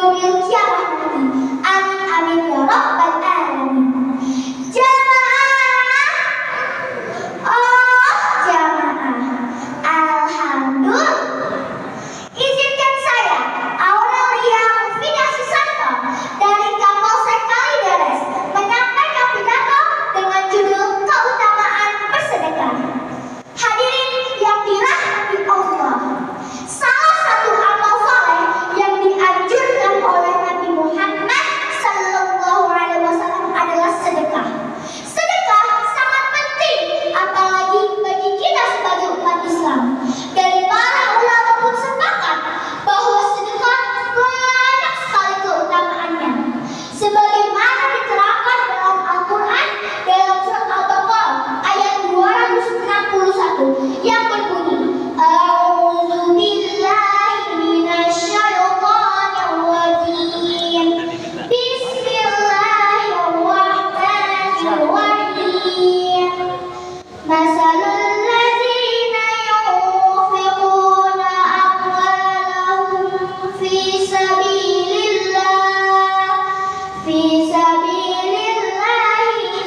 yaumil qiyamah nanti. Amin amin ya rabbal alamin. Jamaah, oh jamaah, alhamdulillah. Izinkan saya, Aurelia Mufidah Susanto dari Kapolsek Kalideres menyampaikan pidato dengan judul Keutamaan Bersedekah. Hadirin yang dirahmati Allah, salah satu amal saleh yang dianjurkan oleh Nabi Muhammad SAW adalah sedekah. Sedekah sangat penting, apalagi bagi kita sebagai umat Islam. Dari para ulama pun sepakat bahwa sedekah banyak sekali keutamaannya. Sebagaimana diterangkan dalam Al-Quran dalam surat Al-Baqarah ayat 261 yang berbunyi, A'udzu billahi minasyaitonir rajim. Bismillahirrahmanirrahim. Masalul ladzina yunfiquna amwalahum fi sabilillahi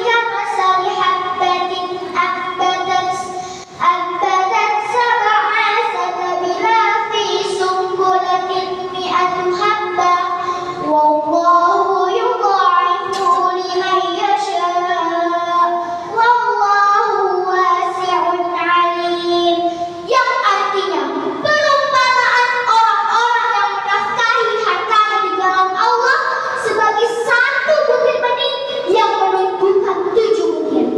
kamathali habbatin anbatat sab'a sanabila fi sumbulatin mi'atu habbah wallahu yudha'ifu liman yasha' wallahu wasi'un 'alim, yang artinya perumpamaan orang-orang yang menafkahi hartanya di jalan Allah sebagai satu butir benih yang menumbuhkan 7 butir.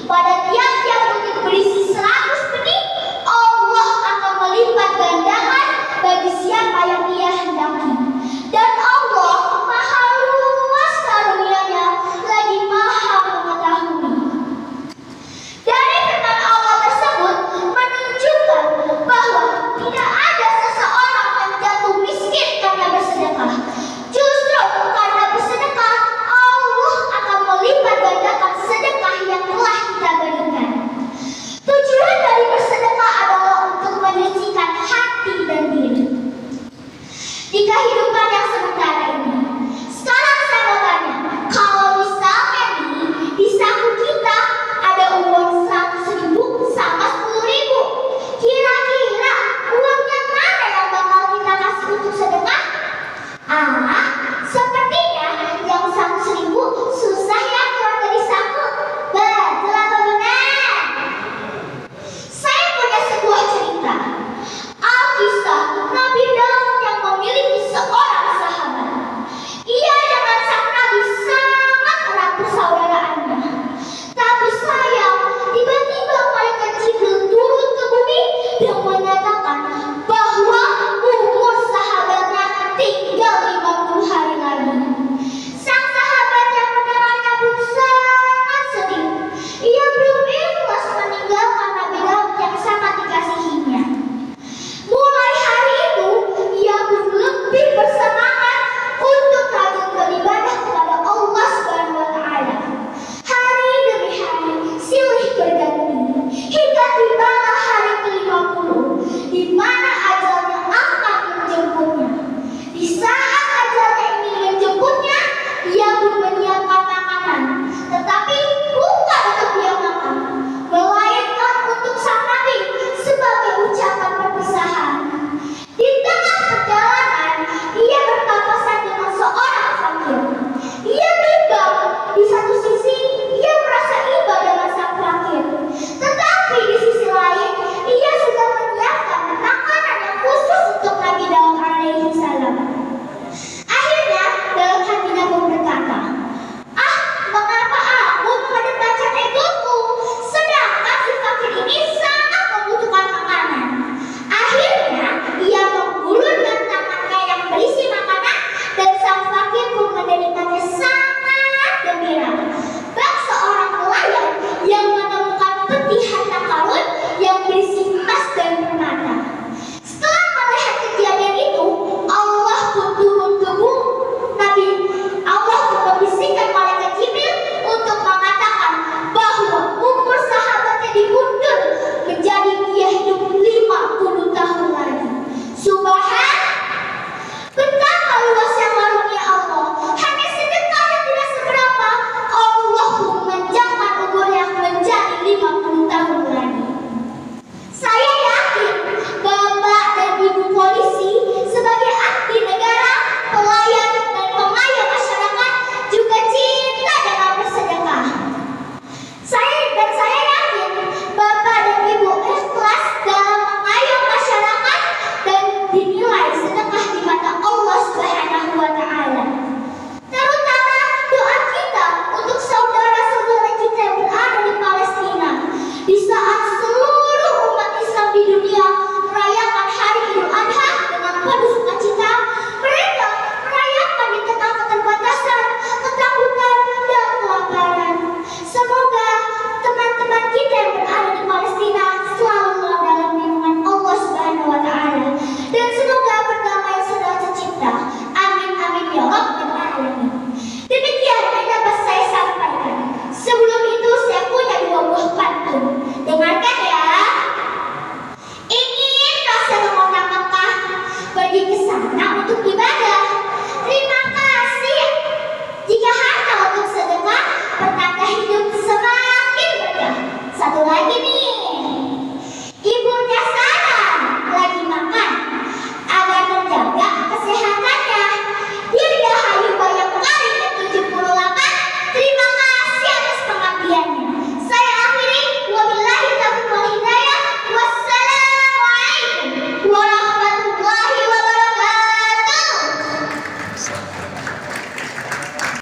Pada tiap-tiap butir berisi 100 benih, Allah akan melipat gandakan bagi siapa yang Ia hendaki. Dan Allah Maha luas karunia-Nya lagi Maha mengetahui. Dari firman Allah tersebut menunjukkan bahwa tidak ada seseorang yang jatuh miskin karena bersedekah. Justru karena bersedekah, Allah akan melipat gandakan sedekah yang telah kita berikan. Tujuan dari bersedekah adalah untuk menyucikan hati dan diri di kehidupan yang sementara ini. Sekarang saya mau tanya, kalau misalnya nih di saku kita ada uang 100.000 sama 10.000, kira-kira uang yang mana yang bakal kita kasih untuk sedekah? Sepertinya yang 100.000 susah ya keluar dari saku. Betul apa benar? Saya punya sebuah cerita. Alkisah Nabi Daud yang memiliki seorang sahabat. Ia dengan sang Nabi sangat erat persaudaraannya. Tapi sayang, tiba-tiba malaikat Jibril turun ke bumi dan menyatakan bahwa umur sahabatnya tinggal 50 hari lagi. Sang sahabat yang mendengarnya pun sangat sedih. Ia belum ikhlas meninggalkan Nabi Daud yang sangat dikasihinya. Mulai hari itu, ia pun lebih bersemangat untuk rajin beribadah kepada Allah SWT. Hari demi hari silih berganti hingga tibalah hari ke-50, di mana ajalnya akan menjemputnya. Di saat ajalnya ingin menjemputnya, ia pun menyiapkan makanan, tetapi bukan untuk dia makan, melainkan untuk sang Nabi sebagai ucapan perpisahan. Di tengah perjalanan, ia berpapasan dengan seorang fakir. Ia bimbang, di satu sisi ia merasa iba dengan sang fakir, tetapi di sisi lain ia sudah menyiapkan makanan yang khusus untuk Nabi Daud alaihissalam. Akhirnya dalam hatinya pun berkata, mengapa aku mengedepankan egoku, sedangkan si fakir ini sangat membutuhkan makanan. Akhirnya ia menggulurkan tangannya yang berisi makanan dan sang fakir pun menerimanya sangat gembira. Bak seorang nelayan yang menemukan peti harta karun yang berisi emas dan permata. Setelah melihat kejadian itu, Allah pun turun ke bumi. Allah pun membisikkan malaikat Jibril untuk mengatakan bahwa umur sahabatnya diundur menjadi dia hidup 50 tahun lagi. Subhan, betapa luasnya pergi ke sana untuk ibadah.